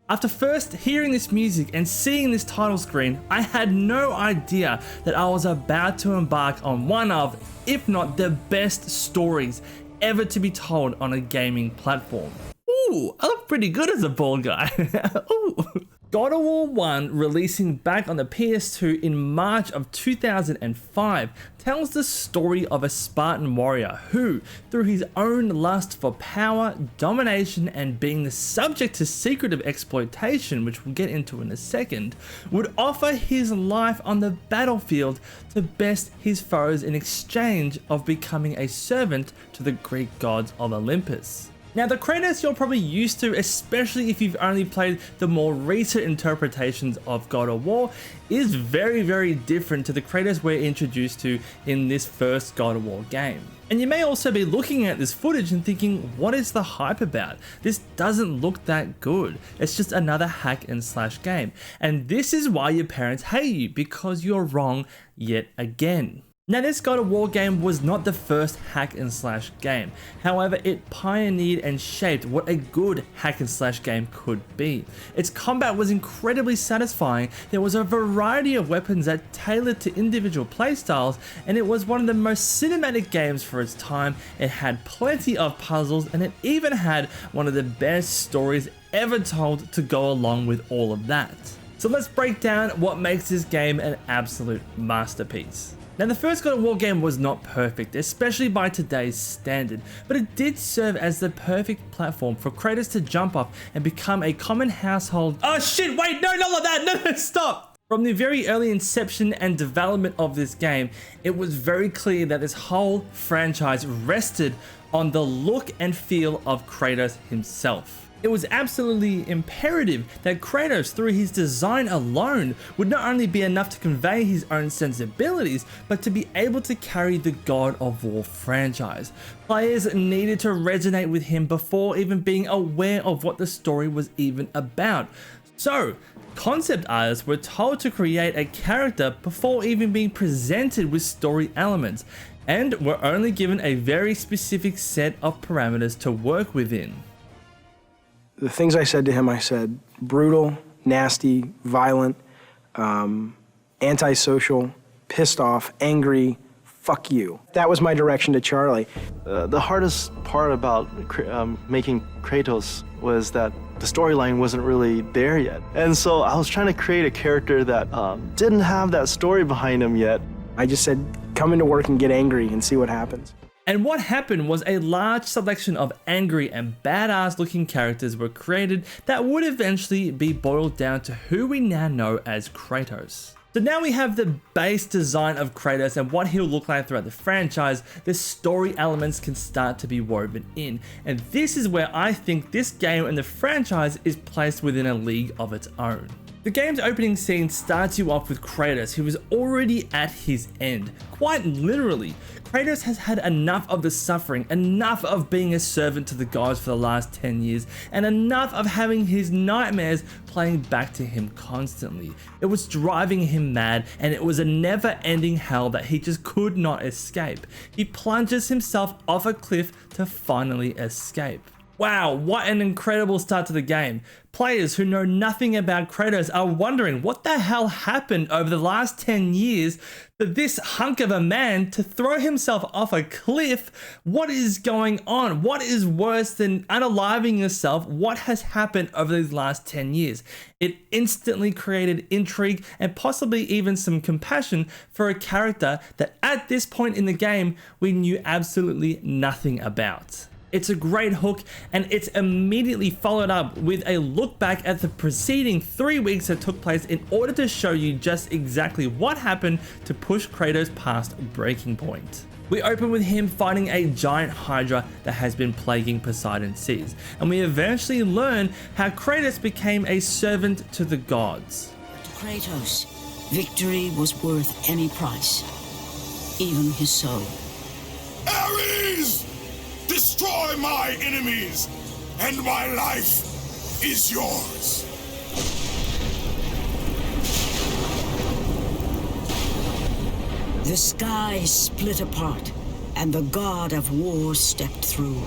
After first hearing this music and seeing this title screen, I had no idea that I was about to embark on one of, if not the best stories ever to be told on a gaming platform. Ooh, I look pretty good as a bald guy. Ooh. God of War 1, releasing back on the PS2 in March of 2005, tells the story of a Spartan warrior who, through his own lust for power, domination, and being the subject to secretive exploitation, which we'll get into in a second, would offer his life on the battlefield to best his foes in exchange of becoming a servant to the Greek gods of Olympus. Now, the Kratos you're probably used to, especially if you've only played the more recent interpretations of God of War, is very, very different to the Kratos we're introduced to in this first God of War game. And you may also be looking at this footage and thinking, what is the hype about? This doesn't look that good. It's just another hack and slash game. And this is why your parents hate you, because you're wrong yet again. Now, this God of War game was not the first hack and slash game. However, it pioneered and shaped what a good hack and slash game could be. Its combat was incredibly satisfying. There was a variety of weapons that tailored to individual playstyles, and it was one of the most cinematic games for its time. It had plenty of puzzles, and it even had one of the best stories ever told to go along with all of that. So let's break down what makes this game an absolute masterpiece. Now, the first God of War game was not perfect, especially by today's standard, but it did serve as the perfect platform for Kratos to jump off and become a common household. Oh shit, wait, no, not like that, no, stop! From the very early inception and development of this game, it was very clear that this whole franchise rested on the look and feel of Kratos himself. It was absolutely imperative that Kratos, through his design alone, would not only be enough to convey his own sensibilities, but to be able to carry the God of War franchise. Players needed to resonate with him before even being aware of what the story was even about. So, concept artists were told to create a character before even being presented with story elements, and were only given a very specific set of parameters to work within. The things I said to him, I said brutal, nasty, violent, antisocial, pissed off, angry, fuck you. That was my direction to Charlie. The hardest part about making Kratos was that the storyline wasn't really there yet. And so I was trying to create a character that didn't have that story behind him yet. I just said, come into work and get angry and see what happens. And what happened was a large selection of angry and badass looking characters were created that would eventually be boiled down to who we now know as Kratos. So now we have the base design of Kratos and what he'll look like throughout the franchise. The story elements can start to be woven in, and this is where I think this game and the franchise is placed within a league of its own. The game's opening scene starts you off with Kratos, who is already at his end. Quite literally, Kratos has had enough of the suffering, enough of being a servant to the gods for the last 10 years, and enough of having his nightmares playing back to him constantly. It was driving him mad, and it was a never-ending hell that he just could not escape. He plunges himself off a cliff to finally escape. Wow, what an incredible start to the game. Players who know nothing about Kratos are wondering what the hell happened over the last 10 years for this hunk of a man to throw himself off a cliff. What is going on? What is worse than unaliving yourself? What has happened over these last 10 years? It instantly created intrigue and possibly even some compassion for a character that at this point in the game we knew absolutely nothing about. It's a great hook, and it's immediately followed up with a look back at the preceding 3 weeks that took place in order to show you just exactly what happened to push Kratos past breaking point. We open with him fighting a giant hydra that has been plaguing Poseidon's seas, and we eventually learn how Kratos became a servant to the gods. To Kratos, victory was worth any price, even his soul. Ares! Destroy my enemies, and my life is yours. The sky split apart, and the god of war stepped through.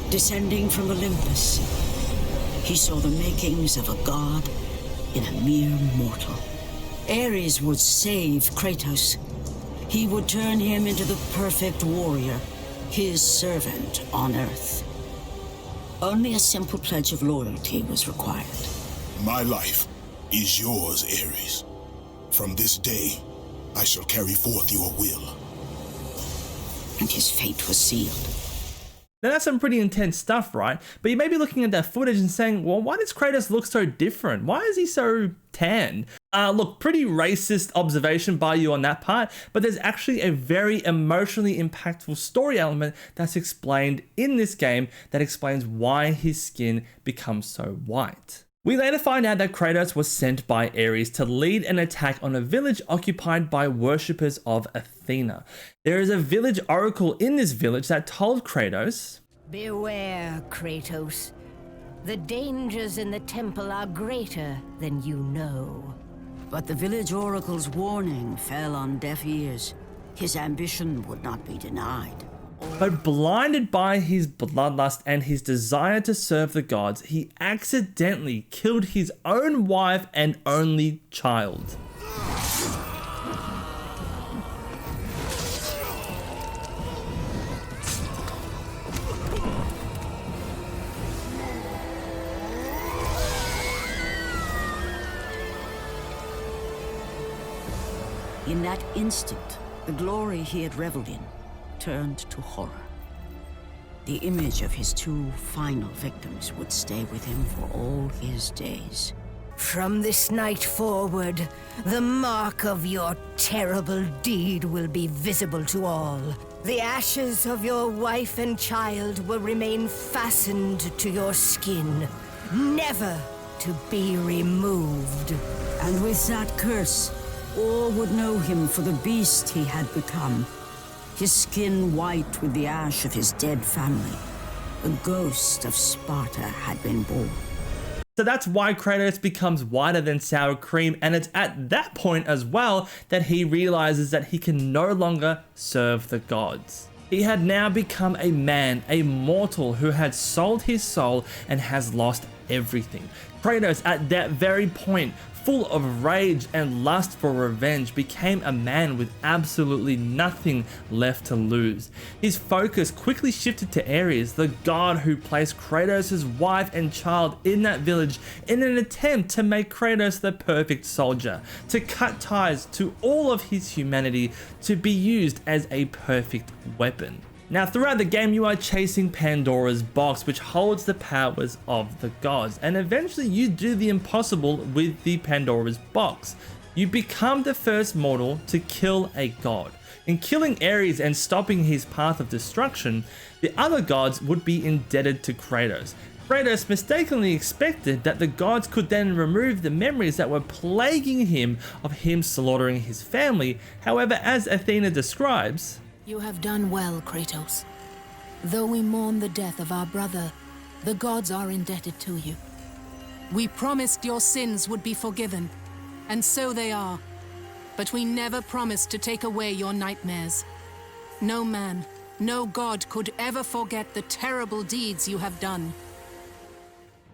Descending from Olympus, he saw the makings of a god in a mere mortal. Ares would save Kratos. He would turn him into the perfect warrior, his servant on Earth. Only a simple pledge of loyalty was required. My life is yours, Ares. From this day, I shall carry forth your will. And his fate was sealed. Now that's some pretty intense stuff, right? But you may be looking at that footage and saying, well, why does Kratos look so different? Why is he so tan? Look, pretty racist observation by you on that part, but there's actually a very emotionally impactful story element that's explained in this game that explains why his skin becomes so white. We later find out that Kratos was sent by Ares to lead an attack on a village occupied by worshippers of Athena. There is a village oracle in this village that told Kratos, "Beware, Kratos. The dangers in the temple are greater than you know." But the village oracle's warning fell on deaf ears. His ambition would not be denied. but blinded by his bloodlust and his desire to serve the gods, he accidentally killed his own wife and only child. In that instant, the glory he had reveled in turned to horror. The image of his two final victims would stay with him for all his days. From this night forward, the mark of your terrible deed will be visible to all. The ashes of your wife and child will remain fastened to your skin, never to be removed. And with that curse, all would know him for the beast he had become. His skin white with the ash of his dead family. The ghost of Sparta had been born. So that's why Kratos becomes whiter than sour cream, and it's at that point as well that he realizes that he can no longer serve the gods. He had now become a man, a mortal who had sold his soul and has lost everything. Kratos, at that very point, full of rage and lust for revenge, became a man with absolutely nothing left to lose. His focus quickly shifted to Ares, the god who placed Kratos' wife and child in that village in an attempt to make Kratos the perfect soldier, to cut ties to all of his humanity, to be used as a perfect weapon. Now, throughout the game, you are chasing Pandora's box, which holds the powers of the gods, and eventually you do the impossible with the Pandora's box. You become the first mortal to kill a god. In killing Ares and stopping his path of destruction, the other gods would be indebted to Kratos. Kratos mistakenly expected that the gods could then remove the memories that were plaguing him of him slaughtering his family. However, as Athena describes, "You have done well, Kratos. Though we mourn the death of our brother, the gods are indebted to you. We promised your sins would be forgiven, and so they are. But we never promised to take away your nightmares. No man, no god could ever forget the terrible deeds you have done."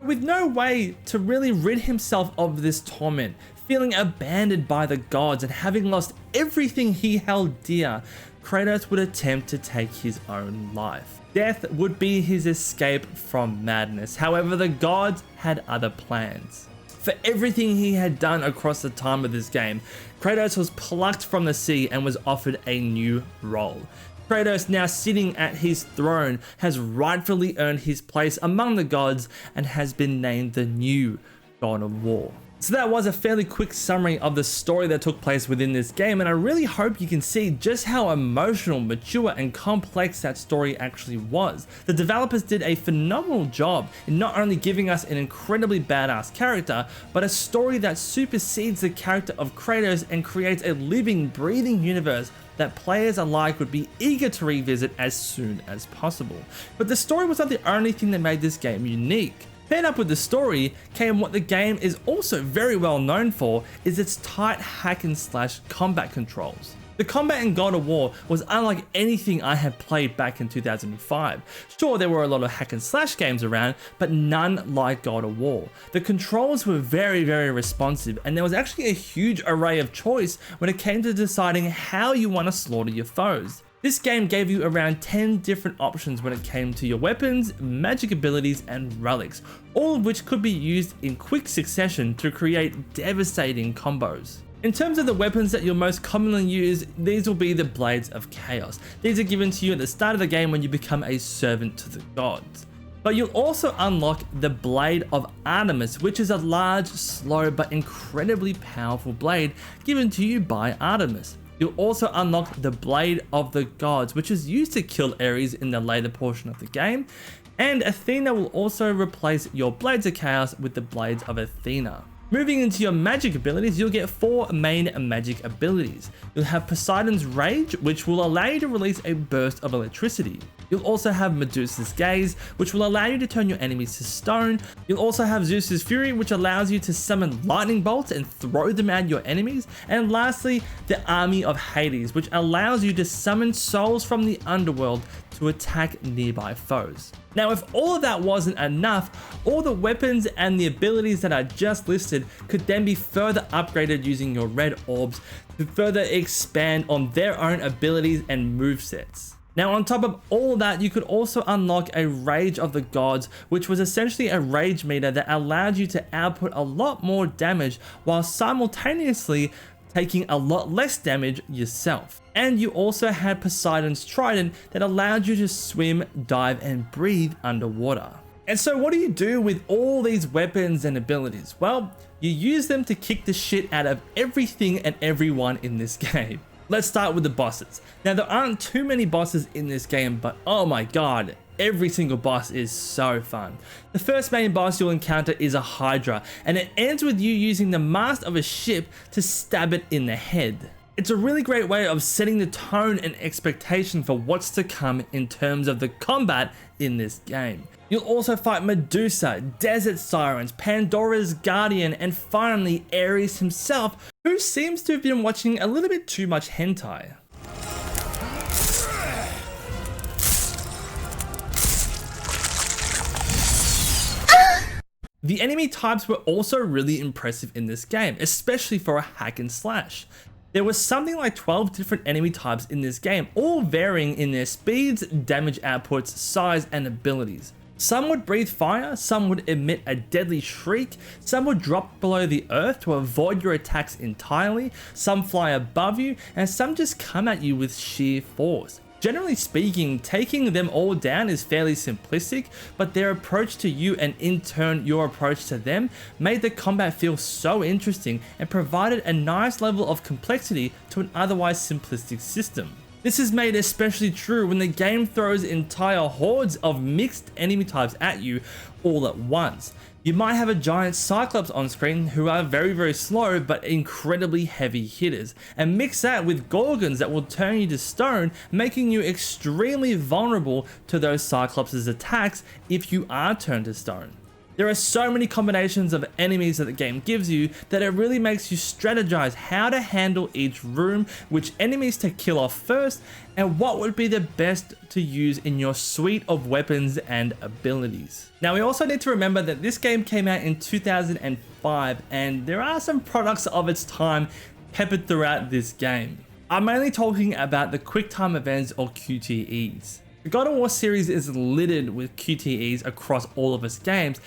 With no way to really rid himself of this torment, feeling abandoned by the gods and having lost everything he held dear, Kratos would attempt to take his own life. Death would be his escape from madness. However, the gods had other plans. For everything he had done across the time of this game, Kratos was plucked from the sea and was offered a new role. Kratos, now sitting at his throne, has rightfully earned his place among the gods and has been named the new God of War. So that was a fairly quick summary of the story that took place within this game, and I really hope you can see just how emotional, mature, and complex that story actually was. The developers did a phenomenal job in not only giving us an incredibly badass character, but a story that supersedes the character of Kratos and creates a living, breathing universe that players alike would be eager to revisit as soon as possible. But the story was not the only thing that made this game unique. Paired up with the story came what the game is also very well known for, is its tight hack and slash combat controls. The combat in God of War was unlike anything I had played back in 2005. Sure, there were a lot of hack and slash games around, but none like God of War. The controls were very responsive, and there was actually a huge array of choice when it came to deciding how you want to slaughter your foes. This game gave you around 10 different options when it came to your weapons, magic abilities, and relics, all of which could be used in quick succession to create devastating combos. In terms of the weapons that you'll most commonly use, these will be the Blades of Chaos. These are given to you at the start of the game when you become a servant to the gods. But you'll also unlock the Blade of Artemis, which is a large, slow, but incredibly powerful blade given to you by Artemis. You'll also unlock the Blade of the Gods, which is used to kill Ares in the later portion of the game. And Athena will also replace your Blades of Chaos with the Blades of Athena. Moving into your magic abilities, you'll get 4 main magic abilities. You'll have Poseidon's Rage, which will allow you to release a burst of electricity. You'll also have Medusa's Gaze, which will allow you to turn your enemies to stone. You'll also have Zeus's Fury, which allows you to summon lightning bolts and throw them at your enemies. And lastly, the Army of Hades, which allows you to summon souls from the underworld to attack nearby foes. Now, if all of that wasn't enough, all the weapons and the abilities that I just listed could then be further upgraded using your red orbs to further expand on their own abilities and movesets. Now, on top of all that, you could also unlock a Rage of the Gods, which was essentially a rage meter that allowed you to output a lot more damage while simultaneously taking a lot less damage yourself. And you also had Poseidon's Trident that allowed you to swim, dive, and breathe underwater. And so what do you do with all these weapons and abilities? Well, you use them to kick the shit out of everything and everyone in this game. Let's start with the bosses. Now, there aren't too many bosses in this game, but oh my god, every single boss is so fun. The first main boss you'll encounter is a Hydra, and it ends with you using the mast of a ship to stab it in the head. It's a really great way of setting the tone and expectation for what's to come in terms of the combat in this game. You'll also fight Medusa, Desert Sirens, Pandora's Guardian, and finally Ares himself, who seems to have been watching a little bit too much hentai. The enemy types were also really impressive in this game, especially for a hack and slash. There was something like 12 different enemy types in this game, all varying in their speeds, damage outputs, size, and abilities. Some would breathe fire, some would emit a deadly shriek, some would drop below the earth to avoid your attacks entirely, some fly above you, and some just come at you with sheer force. Generally speaking, taking them all down is fairly simplistic, but their approach to you and in turn your approach to them made the combat feel so interesting and provided a nice level of complexity to an otherwise simplistic system. This is made especially true when the game throws entire hordes of mixed enemy types at you all at once. You might have a giant Cyclops on screen who are very slow but incredibly heavy hitters, and mix that with Gorgons that will turn you to stone, making you extremely vulnerable to those Cyclops' attacks if you are turned to stone. There are so many combinations of enemies that the game gives you that it really makes you strategize how to handle each room, which enemies to kill off first, and what would be the best to use in your suite of weapons and abilities. Now, we also need to remember that this game came out in 2005, and there are some products of its time peppered throughout this game. I'm mainly talking about the QuickTime events or QTEs. The God of War series is littered with QTEs across all of its games,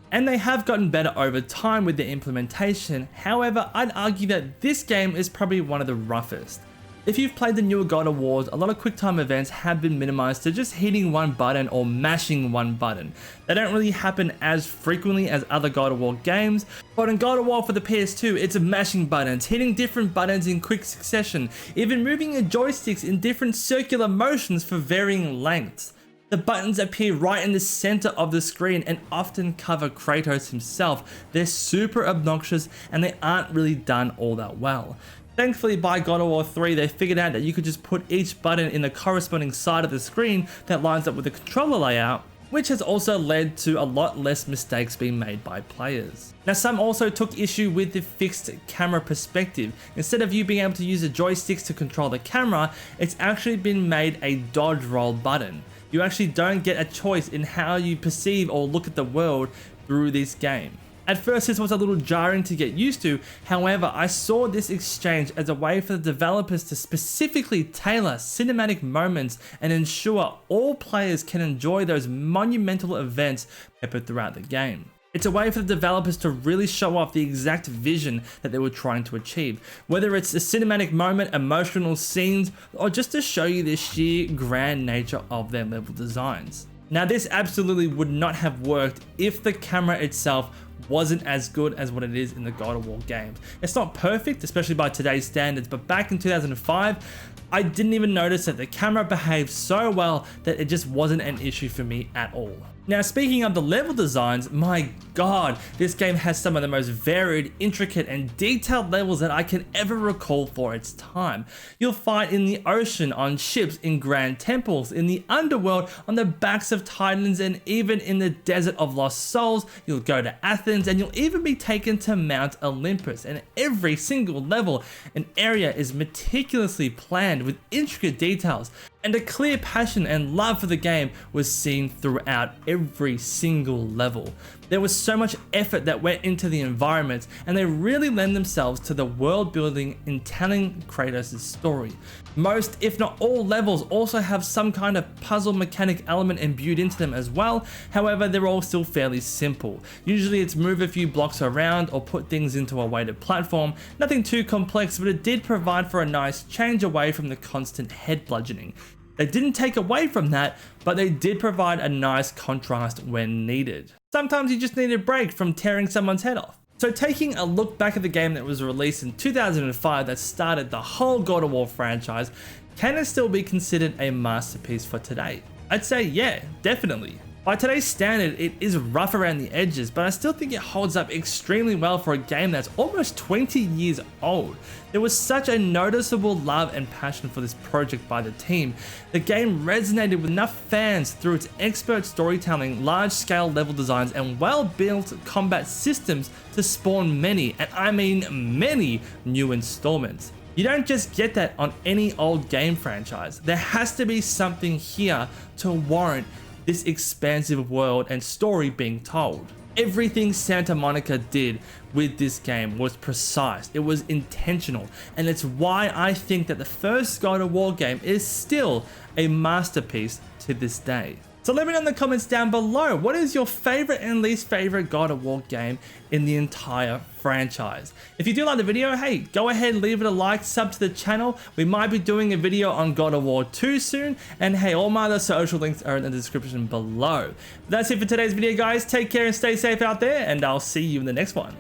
and they have gotten better over time with their implementation. However, I'd argue that this game is probably one of the roughest. If you've played the newer God of Wars, a lot of QuickTime events have been minimized to just hitting one button or mashing one button. They don't really happen as frequently as other God of War games, but in God of War for the PS2, it's mashing buttons, hitting different buttons in quick succession, even moving your joysticks in different circular motions for varying lengths. The buttons appear right in the center of the screen and often cover Kratos himself. They're super obnoxious and they aren't really done all that well. Thankfully, by God of War 3, they figured out that you could just put each button in the corresponding side of the screen that lines up with the controller layout, which has also led to a lot less mistakes being made by players. Now, some also took issue with the fixed camera perspective. Instead of you being able to use the joysticks to control the camera, it's actually been made a dodge roll button. You actually don't get a choice in how you perceive or look at the world through this game. At first, this was a little jarring to get used to. However, I saw this exchange as a way for the developers to specifically tailor cinematic moments and ensure all players can enjoy those monumental events peppered throughout the game. It's a way for the developers to really show off the exact vision that they were trying to achieve, whether it's a cinematic moment, emotional scenes, or just to show you the sheer grand nature of their level designs. Now, this absolutely would not have worked if the camera itself wasn't as good as what it is in the God of War games. It's not perfect, especially by today's standards, but back in 2005, I didn't even notice that the camera behaved so well that it just wasn't an issue for me at all. Now, speaking of the level designs, my god, this game has some of the most varied, intricate, and detailed levels that I can ever recall for its time. You'll fight in the ocean, on ships, in grand temples, in the underworld, on the backs of titans, and even in the desert of lost souls. You'll go to Athens, and you'll even be taken to Mount Olympus. And every single level and area is meticulously planned with intricate details, and a clear passion and love for the game was seen throughout every single level. There was so much effort that went into the environments, and they really lend themselves to the world building in telling Kratos' story. Most, if not all levels also have some kind of puzzle mechanic element imbued into them as well. However, they're all still fairly simple. Usually it's move a few blocks around or put things into a weighted platform. Nothing too complex, but it did provide for a nice change away from the constant head bludgeoning. They didn't take away from that, but they did provide a nice contrast when needed. Sometimes you just need a break from tearing someone's head off. So taking a look back at the game that was released in 2005 that started the whole God of War franchise, can it still be considered a masterpiece for today? I'd say yeah, definitely. By today's standard, it is rough around the edges, but I still think it holds up extremely well for a game that's almost 20 years old. There was such a noticeable love and passion for this project by the team. The game resonated with enough fans through its expert storytelling, large-scale level designs, and well-built combat systems to spawn many, and I mean many, new installments. You don't just get that on any old game franchise. There has to be something here to warrant this expansive world and story being told. Everything Santa Monica did with this game was precise, it was intentional, and it's why I think that the first God of War game is still a masterpiece to this day. So let me know in the comments down below, what is your favorite and least favorite God of War game in the entire franchise? If you do like the video, hey, go ahead, leave it a like, sub to the channel. We might be doing a video on God of War 2 soon, and hey, all my other social links are in the description below. That's it for today's video, guys. Take care and stay safe out there, and I'll see you in the next one.